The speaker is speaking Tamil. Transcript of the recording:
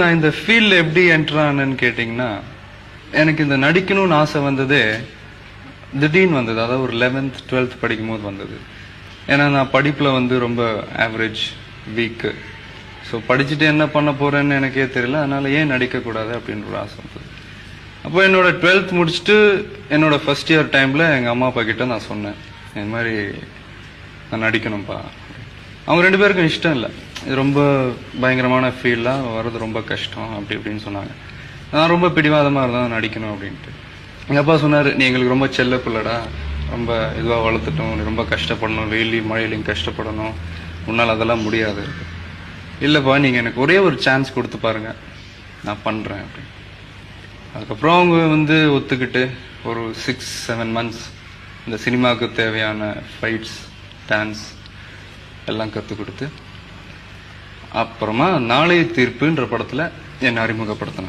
நான் இந்த ஃபீல்ட்ல எப்படி என்டர் ஆனேன்னு கேட்டிங்கன்னா, எனக்கு இந்த நடிக்கணும்னு ஆசை வந்ததே திடீர்னு வந்தது. அதாவது ஒரு 11th 12th படிக்கும்போது வந்தது. ஏன்னா நான் படிப்புல ரொம்ப ஆவரேஜ், வீக்கு. ஸோ படிச்சுட்டு என்ன பண்ண போறேன்னு எனக்கே தெரியல. அதனால ஏன் நடிக்கக்கூடாது அப்படின்ற ஒரு ஆசை வந்தது. அப்போ என்னோட 12th முடிச்சுட்டு என்னோட ஃபர்ஸ்ட் இயர் டைம்ல எங்க அம்மா அப்பா கிட்ட நான் சொன்னேன், இந்த மாதிரி நான் நடிக்கணும்ப்பா. அவங்க 2 பேருக்கும் இஷ்டம் இல்லை. இது ரொம்ப பயங்கரமான ஃபீல்டாக வர்றது ரொம்ப கஷ்டம் அப்படி இப்படின்னு சொன்னாங்க. நான் ரொம்ப பிடிவாதமாக இருந்தேன் நடிக்கணும் அப்படின்ட்டு. எங்கள் அப்பா சொன்னார், நீ எங்களுக்கு ரொம்ப செல்ல பிள்ளடா, ரொம்ப இதுவாக வளர்த்துட்டோம், நீ ரொம்ப கஷ்டப்படணும், வெயிலையும் மழையிலையும் கஷ்டப்படணும், உன்னால் அதெல்லாம் முடியாது. இல்லைப்பா, நீங்கள் எனக்கு ஒரே ஒரு சான்ஸ் கொடுத்து பாருங்க, நான் பண்ணுறேன் அப்படின்னு. அதுக்கப்புறம் அவங்க ஒத்துக்கிட்டு ஒரு 6-7 months இந்த சினிமாவுக்கு தேவையான ஃபைட்ஸ், டான்ஸ் எல்லாம் கற்றுக் கொடுத்து அப்புறமா நாளைய தீர்ப்புன்ற படத்தில் என்னை அறிமுகப்படுத்தினேன்.